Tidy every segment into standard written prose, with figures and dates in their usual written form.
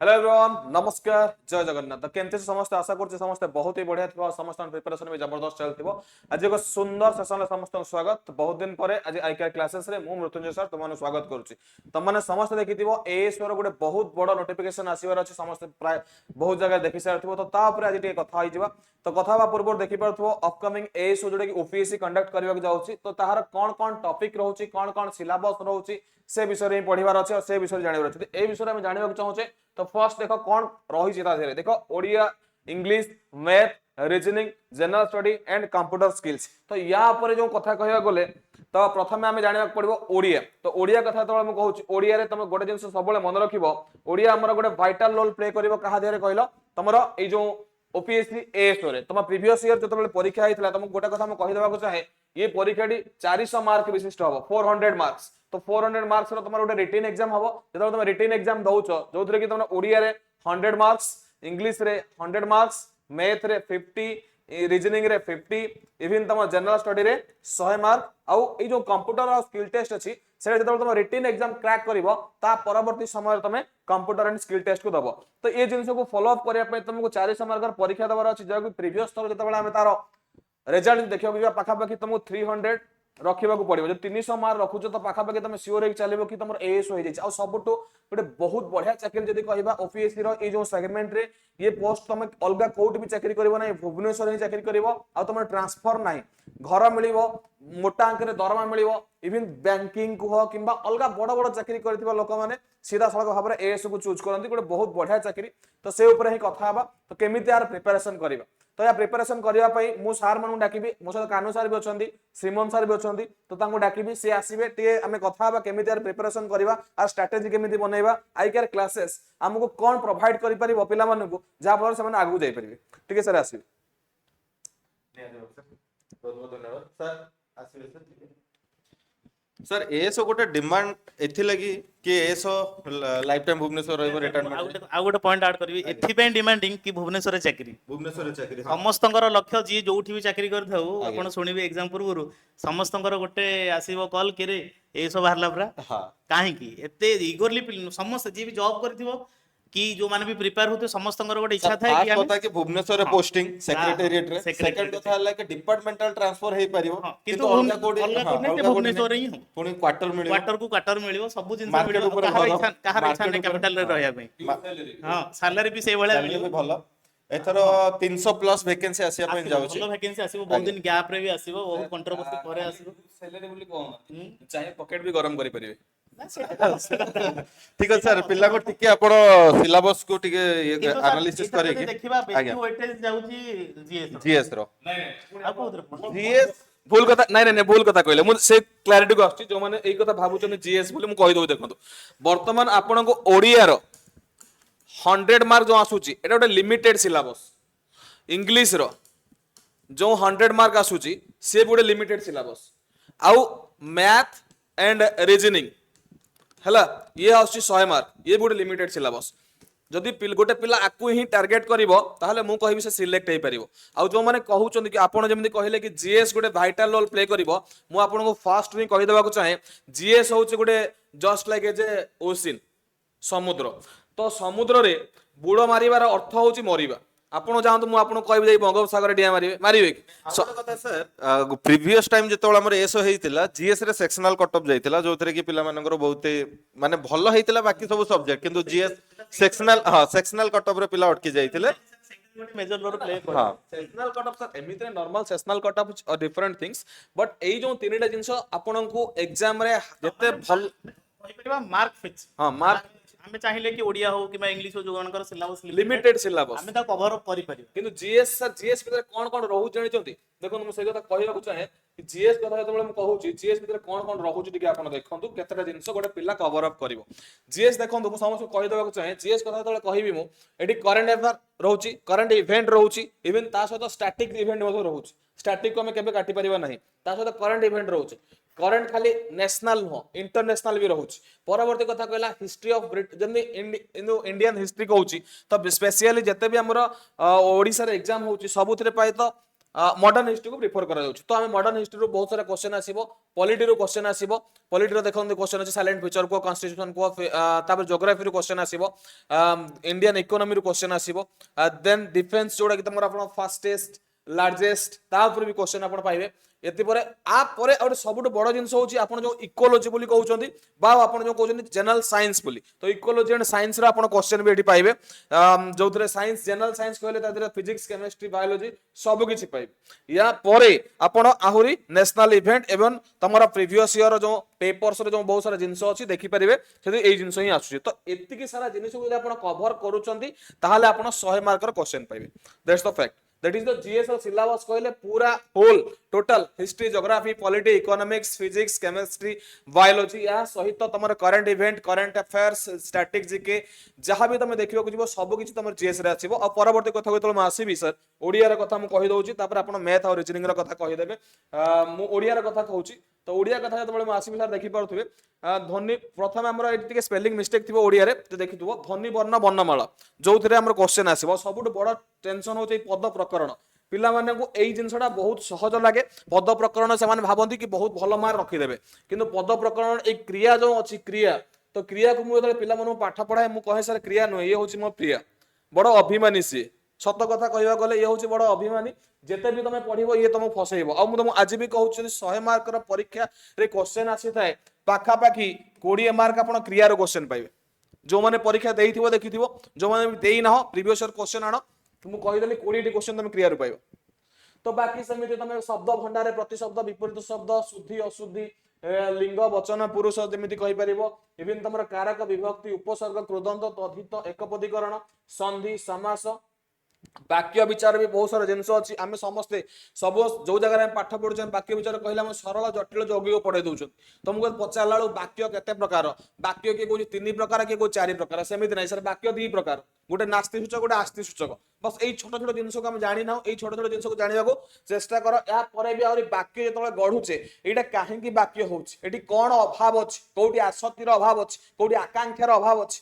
Hello everyone, नमस्कार, जय जगन्नाथ। तो केमती समस्त आशा करछे समस्त बहुत ही बढ़िया थो, समस्त प्रिपरेशन भी जबरदस्त चलथिबो। आज एक सुंदर सेशन समस्त स्वागत। बहुत दिन परे आज आईके क्लासेस रे मु मृत्युंजय सर तुमने स्वागत करूची। तुमने समस्त देखिथिबो एएस रो गोटे बहुत बड़ नोटिफिकेशन आसीबार अछि, समस्त प्राय बहुत जगह देखि सारथिबो। तो ता ऊपर आज टिके कथा होइजिबा। तो कथा बा पूर्व देखि पारथिबो अपकमिंग एएस जोडे कि ओपीएससी कंडक्ट करबा जाउची, तो ताहार कोन कोन टॉपिक रहउची, कोन कोन सिलेबस रहउची से विषय रे पढिबार अछि और से विषय जानिबार अछि। ए विषय हम जानिबा चाहूचे। तो फर्स्ट देखो कौन रही देखो Odia, English, math, reasoning, general study and computer skills. तो या पर जो कथा कहया गले तो प्रथम आम जाना पड़ो ओडिया। तो ओडिया कथा तो मैं कहूँ ओडिया तुम गोटे जिन सब मन रख ओडिया आमर गोटे भाइटाल रोल प्ले कर क्या देहरे कहल तुम यो ओपीएससी एएस रे तुम प्रीवियस ईयर जो परीक्षा होता तुमको गोटे कथा कहीदेवा चाहे ये परीक्षा 400 मार्क विशिष्ट हम 400 मार्क्स। तो 400 मार्क्स तुम गोटे रिटन एग्जाम हम जो तुम रिटन एग्जाम दौच जो कि तुम ओडिया रे 100 मार्क्स, इंग्लिश रे 100 मार्क्स, मैथ रे 50, रीजनिंग रे 50, इवन तुम जनरल स्टडी रे 100 मार्क आउ ए जो कंप्यूटर और स्किल टेस्ट अछि से जो तुम रिटन एग्जाम क्रैक करिवो ता परवर्ती समय तुम कंप्यूटर एंड स्किल टेस्ट को दबो। तो ये जिन को फॉलो अप करने पे तुमको 400 मार्क परीक्षा देवार अछि, जो कि प्रीवियस थर जते बेला हम तार रिजल्ट देखियो पाखापाखि तुमको 300 रखा पड़ो। जो 300 मार्क रखुच तो पाखापाखि तुम सियोर हो चलो कि तुम एएस हो जाए। सबुठ गोटे बहुत बढ़िया चाकरी जब कह ओपीएससी रो सेगमेंट रे ये पोस्ट तुम अलग कौट भी चाकरी कर ना, भुवनेश्वर ही चाकरी कर तुम ट्रांसफर ना, घर मिल मोटा अंक दरमा मिल, इवन बैंकिंग कह कि अलग बड़ बड़ चाकरी कर लोक मैंने सीधा सड़क भाव में एएस को चूज करते गोटे बहुत बढ़िया चाकरी। तो से उपर ही कथा तो केमी यार प्रिपेरेसन करवा। तो या प्रिपेरेसन करने मु सार मान डाकि मो सहित कानू सार भी अच्छा, श्रीमन सार भी अच्छा। तो डाकि सी आसवे टे आम कथा केमी यार प्रिपेरेसन करवा और स्ट्राटेजी केमी बनइबा आई केयर क्लासेस आमको कौन प्रोवाइड कर पार पिला मानू जहाँफल से आगू जापरेंगे। ठीक है सर आसवे। बहुत बहुत धन्यवाद सर आसीबे सर एएसओ गोटे डिमांड एथि लगी कि एएसओ लाइफ टाइम भुवनेश्वर रहइबो रिटायरमेंट आ गोटे पॉइंट ऐड करबी एथि पे डिमांडिंग कि भुवनेश्वर चाकरी भुवनेश्वर चाकरी हां समस्तंकर लक्ष्य जी जोठी भी चाकरी करथाउ आगे। आपण सुनिबे एग्जाम पूर्व समस्तंकर गोटे आसीबो कॉल केरे ए सब बाहरला परा हां काहे की एते इगरली समस्त जी भी जॉब करथिबो कि जो माने भी प्रिपेयर होते समस्तंकर गोटे इच्छा थाए कि फास्ट होता कि भुवनेश्वर रे हाँ, पोस्टिंग सेक्रेटेरिएट रे secretariat सेकंड कथा हला कि डिपार्टमेंटल ट्रांसफर हे परिबो हाँ, किंतु किंतु अलगा कोडी अलगा हां कोडी अलगा कोडी भुवनेश्वर ही हो पुणी क्वार्टर मिलिबो क्वार्टर को क्वार्टर मिलिबो सब जिंस मार्केट मिलिबो ऊपर कहार घर इच्छा कहार इच्छा मार्केट ने ऊपर कैपिटल रे रहया पई हां सैलरी भी से भले सैलरी भी मिलिबो भलो एथरो 300 प्लस वैकेंसी आसिया पे जाउची भलो वैकेंसी आसीबो बहुत दिन गैप रे भी आसीबो बहुत कंट्रोवर्सी करे आसीबो सैलरी बोली कोन चाहे पॉकेट भी गरम करि परिबे। ठीक है सर पिला को टिके आपण सिलेबस को टिके एनालिसिस करे कि देखिबा बेसी वेटेज जाउची जीएस जीएस रो आ कोथरे जीएस भूल कथा नहीं नहीं भूल कथा कहले मु से क्लैरिटी को आछि जो माने एई कथा भाबुचन जीएस बोली मु कहि दउ देखंतु वर्तमान आपन को ओडिया रो 100 मार्क जो आसुची एटा गोटे लिमिटेड सिलेबस। इंग्लिश रो जो 100 मार्क आसुची से गोटे लिमिटेड सिलेबस आउ मैथ एंड रीजनिंग हैला ये आसुची 100 मार्क ये गोटे लिमिटेड सिलेबस। जदि गोटे पिला आकु ही टार्गेट करिवो ताहले मु कहिबि से सिलेक्ट हे परिवो। आउ जो माने कहउचंदी कि आपण जेमि कहले कि जीएस गोटे भाइटल रोल प्ले करिवो मु आपण को फास्ट ही कहि देबा को चाहे जीएस होउची गोटे just like as a ocean समुद्र। तो समुद्र रे बुड़ मारिबार अर्थ होउची मरिबा। आपण जानतु मु आपण कहबि जाई बंगोपसागर डिया मारिबे मारिबे कि कथा सर प्रीवियस टाइम जेतोळ हमर एसओ हेतिला जीएस रे सेक्शनल कट ऑफ जाइतिला जोथरे कि पिला मानकर बहुत माने भलो हेतिला बाकी सब सब्जेक्ट किंतु जीएस सेक्शनल हां सेक्शनल कट ऑफ रे पिला अटकी जाइतिले मेजर रोल प्ले कर हां सेशनल कट ऑफ सर एमिते नॉर्मल सेशनल कट ऑफ और डिफरेंट थिंग्स बट एई जो तीनटा जिंस आपण को एग्जाम रे जते भल कहिबा मार्क फिक्स हां मार्क हमें चाहिए कि ओडिया हो कि इंग्लिश हो जो गणकर सिलेबस लिमिटेड सिलेबस हमें ता कवर अप करि परियो किंतु जीएस सर जीएस भितर कोन कोन रहउ जानि चंती देखो मु से कथा कहबा को चाहे कि जीएस कथा जतबे मु कहूची जीएस भितर कोन कोन रहउची टिके आपण देखंतु केतटा जिंस गोटे पिला कवर अप करिवो। जीएस देखंतु मु समस्त कहि देबा को चाहे जीएस कथा जतबे कहबी मु एडी करंट अफेयर रहउची करंट इवेंट रहउची इवन ता सहित स्टैटिक इवेंट मध्ये रहउची स्टैटिक को हमें केबे काटि परिबा नाही ता सहित करंट इवेंट रहउची करंट खाली नेशनल नुह इंटरनेशनल भी रहउची। परवर्ती कथा कहला हिस्ट्री ऑफ जंदी इंडियन हिस्ट्री कहउची तो स्पेशली जते भी हमर ओडिसा रे एग्जाम होउची सबुथरे पाए तो मॉडर्न हिस्ट्री को प्रिफर करा जाउछ। तो हम मॉडर्न हिस्ट्री रो बहुत सारा क्वेश्चन आसीबो, पॉलिटी रो क्वेश्चन आसीबो, पॉलिटी रो देखन क्वेश्चन अछि साइलेंट फीचर को, कॉन्स्टिट्यूशन को, तापर ज्योग्राफी रो क्वेश्चन आसीबो, इंडियन इकोनॉमी रो क्वेश्चन आसीबो, देन डिफेंस जोडा कि तमरा आपण फास्टेस्ट लार्जेस्ट ता ऊपर भी क्वेश्चन आपण पाइबे। एति परे आ परे और सबुठ बड़ जिंस होची आपण जो इकोलॉजी बोली कहउचंदी बा आपण जो कहउचंदी जनरल साइंस बोली, तो इकोलॉजी एंड साइंस रा आपण क्वेश्चन भी एठी पाइबे, जो थरे साइंस जनरल साइंस कहले तादरे फिजिक्स केमिस्ट्री बायोलॉजी सब किछि पाइबे। या परे आपण आहुरी नेशनल इवेंट एवं तमरा प्रीवियस ईयर जो पेपर्स रे जो बहुत सारा जिंस अछि देखि परिबे, सेति एई जिंस ही आसुची। तो एतिकी सारा जिनिस को आपण कवर करूचंदी ताहाले आपण 100 मार्क रो क्वेश्चन पाइबे। That's the fact. That is the GS syllabus कहले पूरा whole total history geography polity economics physics chemistry biology या सहित तमर current event current affairs static GK जहां भी तमे देखियो को जीवो सब किछि तमर GS रे आसीबो। आ परवर्ती कथा को तमे आसीबी सर ओडिया रे कथा मु कहि दउची, तापर आपण मैथ और रीजनिंग रे कथा कहि देबे। मु ओडिया रे कथा कहउची, तो ओडिया कथा जतबेले मु आसीबी सर देखि पारुथिबे। ध्वनि प्रथम हमर एटी के स्पेलिंग मिस्टेक थिबो ओडिया रे तो देखिथुबो ध्वनि वर्ण वर्णमाला जोथरे हमर क्वेश्चन आसीबो। सबुठ बड़ टेंशन होचे पद प्रकरण, पिला माने को एई जिंसटा बहुत सहज लागे। पद प्रकरण से माने भाबंती कि बहुत भलो मार्क रखि देबे, किंतु पद प्रकरण एक क्रिया जो अछि क्रिया, तो क्रिया को मु पिला माने पाठ पढाए मु कहे सर क्रिया न ये होची मो प्रिया बड़ अभिमानी सी सत कथा कहवा गले ये होची बड़ अभिमानी। जेते भी तमे पढिबो ये तुम फसेइबो। आ मु तुम आज भी कहउछि 100 मार्क रो परीक्षा रे क्वेश्चन आसी थाए पाखा पाखी 20 मार्क आपण क्रिया रो क्वेश्चन पाइबे। जो माने परीक्षा देइथिबो देखिथिबो, जो माने देइ ना हो प्रीवियस ईयर क्वेश्चन आनो तुम कहि देली 20 टी क्वेश्चन तुम क्रिया रो पाइबो। तो बाकी समिति तमे शब्द भंडारे प्रतिशब्द विपरीत शब्द शुद्धि अशुद्धि लिंग वचन पुरुष जेमिति कहि परिबो, इवन तमर कारक विभक्ति उपसर्ग कृदंत तद्धित एकपदीकरण संधि समास वाक्य विचार भी बहुत सारा जिनस अच्छी। आम समस्ते सब जो जगह पाठ पढ़ुचे वाक्य विचार कहले हम सरल जटिल यौगिक पढ़े दउछन। तुमको पचारला वाक्य केते प्रकार, वाक्य के कोइ 3 प्रकार के कोइ 4 प्रकार, सेमिति नै सर वाक्य 2 प्रकार, गोटे नास्ति सूचक गोटे आस्ति सूचक। बस एई छोट छोट जिनस को हम जानि ना, एई छोट छोट जिनस को जानिबा को चेष्टा कर। या परे भी आउरी वाक्य जतले गढुचे एटा काहे की वाक्य होउछ, एटी कोन अभाव अछि, कोउटी आसक्तिर अभाव अछि, कोउटी आकांक्षार अभाव अछि,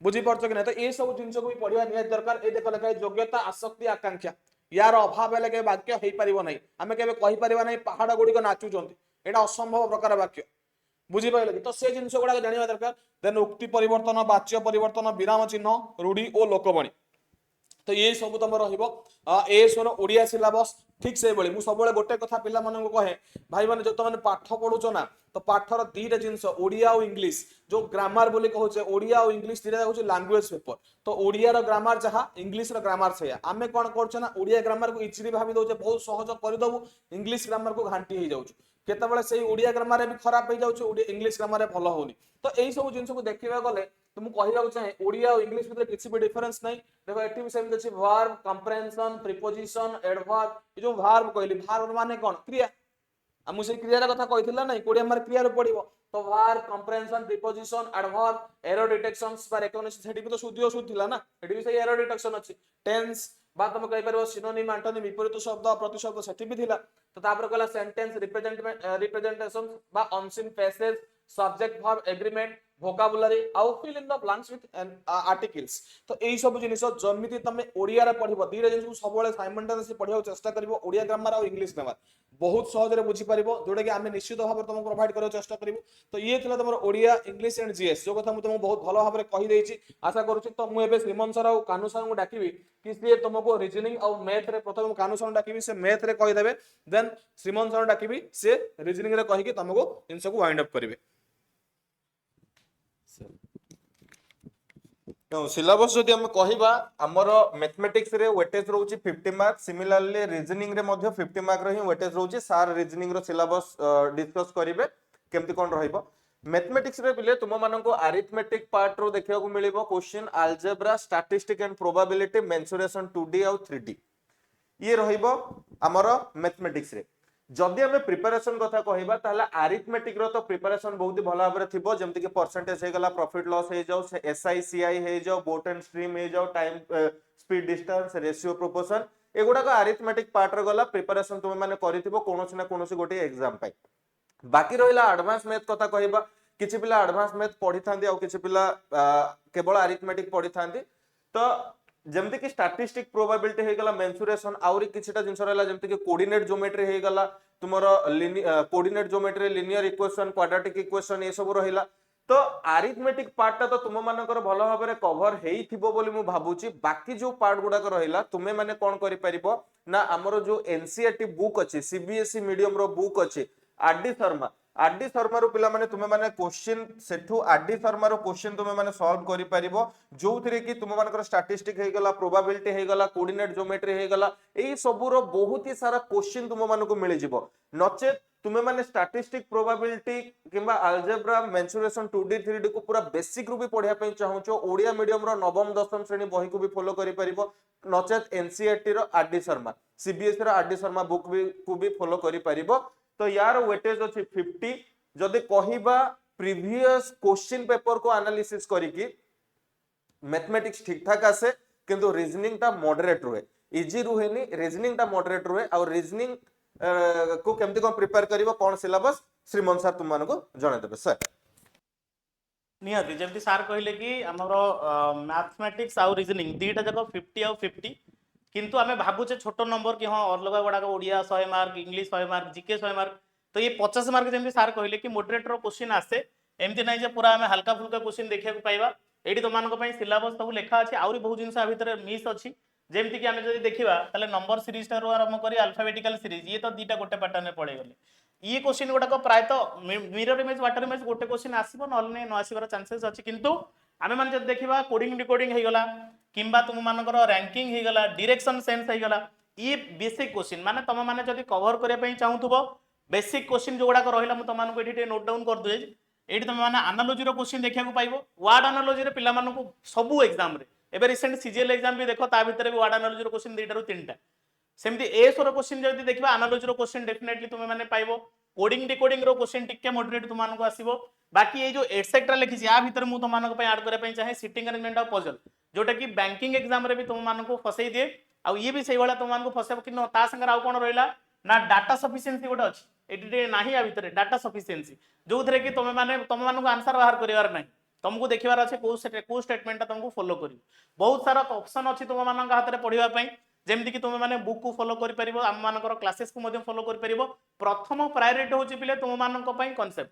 बुझी पड़छ कि ना। तो ये सब जिनस को भी पढ़िया निहात दरकार। ए देखो लेखा योग्यता आसक्ति आकांक्षा यार अभाव हेले के वाक्य हेई परिबो नै। आमे केबे कहि परिबा नै पहाड़ गुडी को नाचुचंती, एटा असंभव प्रकार वाक्य, बुझी पाइले कि। तो से जिनस गुडा जानिबा दरकार। देन उक्ति परिवर्तन वाच्य परिवर्तन विराम चिन्ह रूढ़ी और लोकवाणी, तो ये सब तुम रहिबो। एसोर ओडिया सिलेबस ठीक से बळी मु सब बेले गोटे कथा पिला मानन को कहे भाई माने जो तमने पाठ पढुचो ना, तो पाठर 2टा जिंस ओडिया और इंग्लिश जो ग्रामर बोली कहउचे, ओडिया और इंग्लिश 2टा होचे लैंग्वेज पेपर। तो ओडिया रो ग्रामर जहा इंग्लिश रो ग्रामर सेया। आमे कोन करछ ना ओडिया ग्रामर को इजीली भाबी दउचे बहुत सहज करि दबु, इंग्लिश ग्रामर को घांटी हे जाउछ। केतेबेले सेही ओडिया ग्रामर भी खराब हे जाउछ, ओडिया इंग्लिश ग्रामर भलो होनी। तो एई सब जिंस को देखिबा गले तो मु कहिबा चाहे ओडिया और इंग्लिश भितर किछि भी डिफरेंस नै। देखो एठी भी सेम अछि वर्ब कंप्रेहेंशन प्रीपोजिशन एडवर्ब। ए जो वर्ब कहली वर्ब माने कोन क्रिया, हमु से क्रिया रा कथा कहिथिला नै 20 नंबर क्रिया रो पडिबो। तो verb comprehension preposition adverb error detections by recognition सेठी भी तो शुद्धि अशुद्धि थिला ना, एठी भी से एरर डिटेक्शन अछि। टेंस बा तुम कहि परबो सिनोनिम एंटोनिम विपरीत शब्द प्रतिशब्द सेठी भी थिला। तो तापर कहला सेंटेंस रिप्रेजेंटेशन बा unseen passage subject verb agreement vocabulary आउ fill in the blanks with articles। तो एई सब जिनिस जमिति तमे ओडिया रे पढिबो, 2टा जिनिस को सब बेले साइमल्टेनियसली पढिया चेष्टा करिवो। ओडिया ग्रामर और इंग्लिश ग्रामर बहुत सहज रे बुझी परिबो, जोडा कि आमे निश्चित भाव तुमको प्रोवाइड करियो चेष्टा करिवो। तो ये थिला तमरो ओडिया इंग्लिश एंड जीएस जो कथा मु तुमको बहुत भलो भाव रे कहि देइछि। आशा करूछि तो मु एबे श्रीमन सर और कानू सर को डाकिबी कि से तुमको रीजनिंग और मैथ रे प्रथम कानू सर डाकिबी, से मैथ रे कहि देबे, देन श्रीमन सर डाकिबी से रीजनिंग रे कहि कि तुमको जिनिस को वाइंड अप करिवे। सिलेबस जदि हम कहिबा हमर मैथमेटिक्स रे वेटेज रहउची 50 मार्क, सिमिलरली रीजनिंग रे मध्ये 50 मार्क रे ही वेटेज रहउची। सार रीजनिंग रो सिलेबस डिस्कस करिवे केमति कोन रहइबो। मैथमेटिक्स रे बिले तुम मानन को अरिथमेटिक पार्ट रो देखिया को मिलिबो question algebra statistic and probability mensuration 2D और 3D ये रहिबो हमर मैथमेटिक्स रे। जदि हमें प्रिपरेशन कथा कहबा ताहले अरिथमेटिक रो तो प्रिपरेशन बहुत ही भलो भाबरे थिबो, जेमति कि परसेंटेज हे गला प्रॉफिट लॉस हे जाउ एसआई सीआई हे जाउ बोट एंड स्ट्रीम हे जाउ time speed distance ratio proportion एगुडा को अरिथमेटिक पार्ट रे गला प्रिपरेशन तुम माने करिथिबो कोनोसी ना कोनोसी गोटे एग्जाम पाई। बाकी रहिला एडवांस मैथ कथा कहबा, किछि पिला एडवांस मैथ पढी थांदी आ किछि पिला केवल अरिथमेटिक पढी थांदी। तो जेमति कि स्टैटिस्टिक प्रोबेबिलिटी हे गला मेंसुरेशन आउरी किछटा जिंस रहला जेमति कि कोऑर्डिनेट ज्योमेट्री हे गला तुमरो coordinate geometry linear equation quadratic equation ये सब रहिला तो अरिथमेटिक पार्ट ता तो तुम मानकर भलो भाबरे कवर हेई थिबो बोली मु भाबुची बाकी जो पार्ट गुडा को रहिला तुमे माने कोन करि परिबो ना हमरो जो एनसीईआरटी बुक अछि सीबीएसई मीडियम रो बुक अछि आरडी शर्मा रो पिला माने तुमे माने क्वेश्चन सेठू आरडी शर्मा रो क्वेश्चन तुमे माने सॉल्व करि परिबो जो थिरे कि तुम मानकर स्टैटिस्टिक हे गला प्रोबेबिलिटी हे गला कोऑर्डिनेट ज्योमेट्री हे गला एई सबु रो बहुत ही सारा क्वेश्चन तुम मानको मिलि जिवो नचे तुमे माने स्टैटिस्टिक प्रोबेबिलिटी किंबा अलजेब्रा मेंसुरेशन 2D 3D को पूरा बेसिक रू भी पढिया पई चाहूचो ओडिया मीडियम रो नवम दशम श्रेणी बही को भी फॉलो करि परिबो नचेत एनसीईआरटी रो आरडी शर्मा सीबीएसई रो आरडी शर्मा बुक भी को भी फॉलो करि परिबो तो यार वेटेज अछि 50 जदि कहिबा प्रीवियस क्वेश्चन पेपर को एनालिसिस करिकि मैथमेटिक्स ठीक ठाक आसे किंतु रीजनिंग ता मॉडरेट रुहे इजी रुहेनी रीजनिंग ता मॉडरेट रुहे और रीजनिंग को केमती कोन प्रिपेयर करिवो कोन सिलेबस श्रीमन सर तुम मानको जणे देबे सर निहाती जमती सार कहले कि हमरो मैथमेटिक्स आउ रीजनिंग दीटा जको 50 आउ 50 किंतु आमे भाबुचे छोटो नंबर कि हां अलगा गुडा को Odia 100 mark English 100 mark GK 100 mark तो ये 50 मार्क जमती सार कहले कि मॉडरेट रो क्वेश्चन आसे एमती नै जे पूरा आमे हल्का फुल्का क्वेश्चन देखिया को पाइबा एडी तो मानको पई सिलेबस सब लिखा अछि आउरी बहुत जिंस आ भीतर मिस अछि जेमती कि आमे जदि देखिबा ताले नंबर सीरीज टा रो आरंभ करी अल्फाबेटिकल सीरीज ये तो दीटा गोटे पैटर्न में पड़े गले ये क्वेश्चन गुडा को प्राय तो मिरर इमेज वाटर इमेज गोटे क्वेश्चन आसीबो नल नै न आसीबार चांसेस अछि किंतु आमे मान जदि देखिबा कोडिंग डिकोडिंग हे गला किंबा तुम मानकर रैंकिंग हे गला डायरेक्शन सेंस हे गला ये बेसिक क्वेश्चन माने तुम माने जदि कवर करिया पई चाहूथबो बेसिक क्वेश्चन जो गुडा को रहिला मु तुम मानको एठी नोट डाउन कर दुए एठी तुम माने एनालॉजी रो क्वेश्चन देखिया को पाइबो वर्ड एनालॉजी रे पिला मानको सब एग्जाम रे एबे रिसेंट सीजीएल एग्जाम भी देखो ता भीतर भी वर्ड एनालॉजी रो क्वेश्चन दीटा रो तीनटा सेमती एस रो क्वेश्चन जदि देखिबा एनालॉजी रो क्वेश्चन डेफिनेटली तुम माने पाइबो कोडिंग डिकोडिंग रो क्वेश्चन टिके मॉडरेट तुम मानको आसीबो बाकी ये जो एटसेट्रा लिखि या भीतर मु तुम मानको पई ऐड करे पई चाहे सिटिंग अरेंजमेंट ऑफ पजल जोटा कि बैंकिंग एग्जाम रे भी तुम मानको फसई दिए आ ये भी सही वाला तुम मानको फसेब कि ता संग आ कोन रहिला ना डाटा सफिशिएंसी गोटे अछि एटी नाही आ भीतर डाटा सफिशिएंसी जो थरे कि तुम मानको आंसर बाहर करिवार नाही तुमको देखिबार अछि को स्टेटमेंट तुमको फॉलो करी बहुत सारा ऑप्शन अछि तुम मानक हाथ रे पढिबा पई जेमति कि तुम माने बुक को फॉलो करि परिबो हम मानकर क्लासेस को मध्यम फॉलो करि परिबो प्रथम प्रायोरिटी होछि पिले तुम मानक पई कांसेप्ट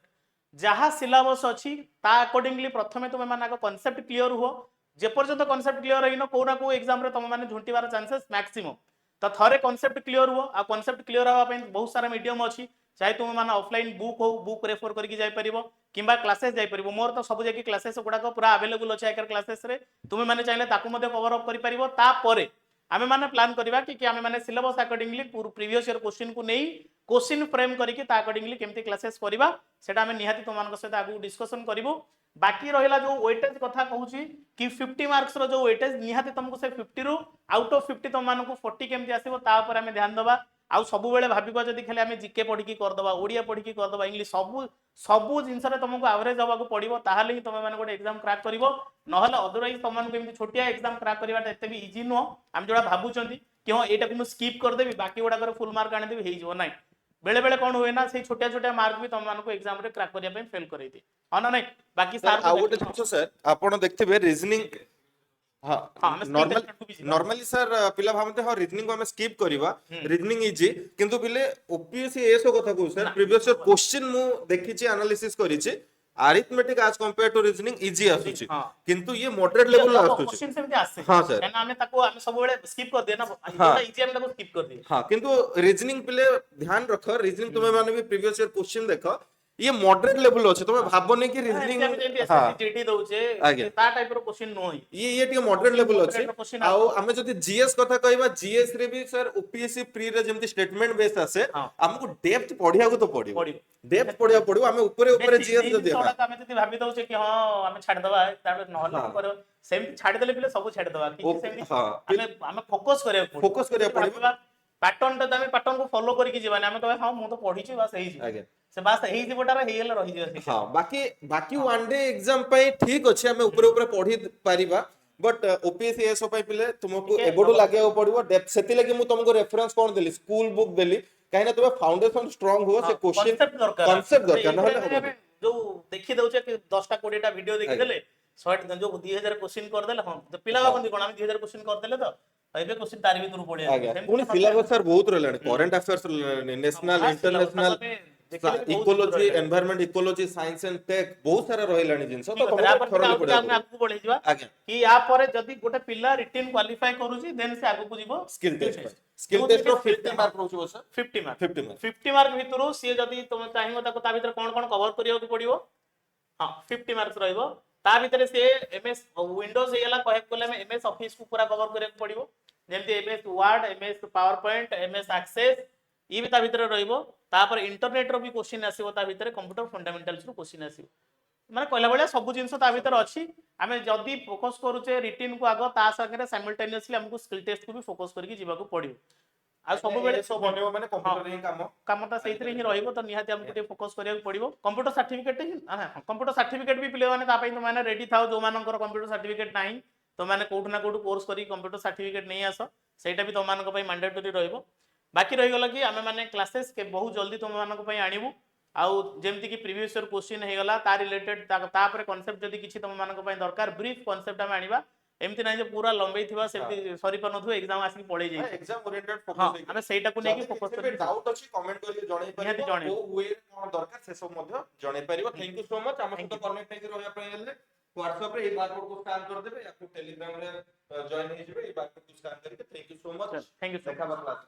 जहा सिलेबस अछि ता अकॉर्डिंगली प्रथमे तुम मानक कांसेप्ट क्लियर हो जे पर्यंत कांसेप्ट क्लियर रहिनो को ना को एग्जाम रे तुम माने झुंटीबार चांसेस मैक्सिमम तो थरे कांसेप्ट क्लियर हो आ कांसेप्ट क्लियर हवा पई बहुत सारा मीडियम अछि चाहे तुम माने ऑफलाइन बुक हो बुक रेफर करके जाय परिबो किंबा क्लासेस जाय परिबो मोर तो सब जगह क्लासेस गुडा को पूरा अवेलेबल अछि आकर क्लासेस रे तुम माने चाहिले ताकू मध्ये कवर अप करि परिबो ता परे आमे माने प्लान करबा कि आमे माने syllabus accordingly previous year question को नै क्वेश्चन फ्रेम करके ता अकॉर्डिंगली केमती क्लासेस करबा सेटा आमे निहाती तुम मानक सहित आगु डिस्कशन करबो बाकी रहिला जो वेटेज कथा कहूची कि 50 मार्क्स रो जो वेटेज निहाती तुमको से 50 रो आउट ऑफ 50 तुम मानक 40 केमती आसीबो ता ऊपर आमे ध्यान दबा आउ सब बेले भाबिबा जदी खाली आमे जीके पढी की कर दबा ओडिया पढी की कर दबा इंग्लिश सब जिंस रे तुमको एवरेज हवा को पड़िबो ताहाले ही तुम माने गोटे एग्जाम क्रैक करबो नहले अदरवाइज तुम मानक एमती छोटिया एग्जाम क्रैक करबाटा एते भी इजी नो हम जोडा भाबुचंती कि हां एटा को मु स्किप कर देबी बाकी गुडा कर फुल मार्क आने देबी हेई जिवो नाही बेले बेले कोन होय ना से छोटिया छोटिया मार्क भी तुम मानको एग्जाम रे क्रैक करिया पे फेल करै दे हां ना नाही बाकी सर आ गोटे जिंस सर आपण देखथिबे रीजनिंग हाँ नॉर्मली सर पिला भाबते हाँ रीजनिंग को हमें स्किप करबा रीजनिंग इजी किंतु पिले ओपीएससी एसो कथा को सर प्रीवियस ईयर क्वेश्चन मु देखिछि एनालिसिस करिछि arithmetic as compare to reasoning easy आसुछि किंतु ये मॉडरेट लेवल आसुछि क्वेश्चन सेमति आसे हां सर एना हमें ताको हम सब बेले स्किप कर दे ना जोटा इजी हम ताको स्किप कर दे हां किंतु रीजनिंग पिले ध्यान रख रीजनिंग तुमे माने भी प्रीवियस ईयर क्वेश्चन देखो ये मॉडरेट लेवल अछि तुमे भाबोनी कि रीजनिंग हां जेडी दउचे ता टाइप रो क्वेश्चन नो ये टिके मॉडरेट लेवल अछि आउ हमें जदी जीएस कथा कहबा जीएस रे भी सर ओपीएससी प्री रे जेमति स्टेटमेंट बेस आसे हमको डेप्थ पढिया को तो पडिबो डेप्थ पढिया पडिबो हमें ऊपर ऊपर जीएस जदी हमें जदी भाबी दउचे कि हां हमें छाड़ दबा तार नहले कर सेम छाड़ देले पिले सब छाड़ दबा कि सेम हमें फोकस करिया पडिबो पैटर्न तो हमें पैटर्न को फॉलो करके जीवानी हमें कहबा हां मु तो पढी छी बस एही छी से बास एही जीवटार हेगला रही जे हां बाकी वन डे एग्जाम पई ठीक अछि हमें ऊपर ऊपर पढी परिबा बट ओपीएससी एसो पई पिले तुमको एबडू लागेओ पडिबो डेप्थ सेति लागि मु तुमको रेफरेंस कोन देली स्कूल बुक देली काहे ना तुमे फाउंडेशन स्ट्रांग हो से क्वेश्चन कांसेप्ट दरकार नहले जो देखि दउचे कि 10 टा 20 टा वीडियो देखि देले 100 जो 2000 क्वेश्चन कर देले हां तो पिला भाबंती कोन हम 2000 क्वेश्चन कर देले तो एबे क्वेश्चन तारि भितर पड़े आज्ञा पुणी सिलेबस सर बहुत रहलानी करंट अफेयर्स रहलानी national international ecology environment ecology science and tech बहुत सारा रहलानी जिंस तो आपण थोड़ा पड़े हम आपको बढ़े जीवा आज्ञा कि या पर जदी गोटे पिला रिटन क्वालिफाई करूची देन से आगु को जीवो स्किल टेस्ट रो 50 मार्क रहउछ सर 50 मार्क 50 मार्क 50 मार्क भितरु सी जदी तुम चाहिबो ताको ता भितर कोन कोन कवर करियो को पड़िबो हां 50 मार्क्स रहइबो ता भितर से एमएस विंडोज हेला कहे कोले में एमएस ऑफिस को पूरा कवर करे को पड़िबो जेमति MS Word MS PowerPoint MS Access ई भी ता भितर रहइबो तापर इंटरनेट रो भी क्वेश्चन आसीबो ता भितर कंप्यूटर फंडामेंटल्स रो क्वेश्चन आसीबो माने कहला बेले सब जिंस ता भितर अछि आमे जदी फोकस करूचे रिटन को आगो ता संगे साइमल्टेनियसली हमको स्किल टेस्ट को भी फोकस करके जीवा को पड़िबो आ सब बेले सब बनेबो माने कंप्यूटर ही काम कामटा सेइतरे ही रहइबो तो निहाती हमको टे फोकस करिया पड़िबो कंप्यूटर सर्टिफिकेट ही हां कंप्यूटर सर्टिफिकेट भी पिले माने ता पई तो माने रेडी थाओ जो मानकर कंप्यूटर सर्टिफिकेट नाही तो माने कोठ ना कोठ कोर्स करी कंप्यूटर सर्टिफिकेट नै आसो सेटा भी तो मानक पई मैंडेटरी रहइबो बाकी रही गला कि आमे माने क्लासेस के बहुत जल्दी तुम मानक पई आनिबु आउ जेमति कि प्रीवियस ईयर क्वेश्चन हे गला ता रिलेटेड ता पर कांसेप्ट जदी किछि तुम मानक पई दरकार ब्रीफ कांसेप्ट आमे आनिबा एमति नै जे पूरा लंबई थिबा सेमति सरी पर नथु एग्जाम आसी पड़े जाई एग्जाम ओरिएंटेड हां फोकस आमे सेटा को नेकी फोकस करी करी डाउट अछि कमेंट करी जणै निहाती परिबो जणैबो। ओ वे कोन दरकार से सब मध्ये जणै परिबो थैंक यू सो मच हम सहित कनेक्ट हेकि रहया पय गेले WhatsApp रे ए बारकोड को स्कैन कर देबे या फिर टेलीग्राम रे जॉइन हे जेबे ए बारकोड को स्कैन करके thank you so much thank you so देखा क्लास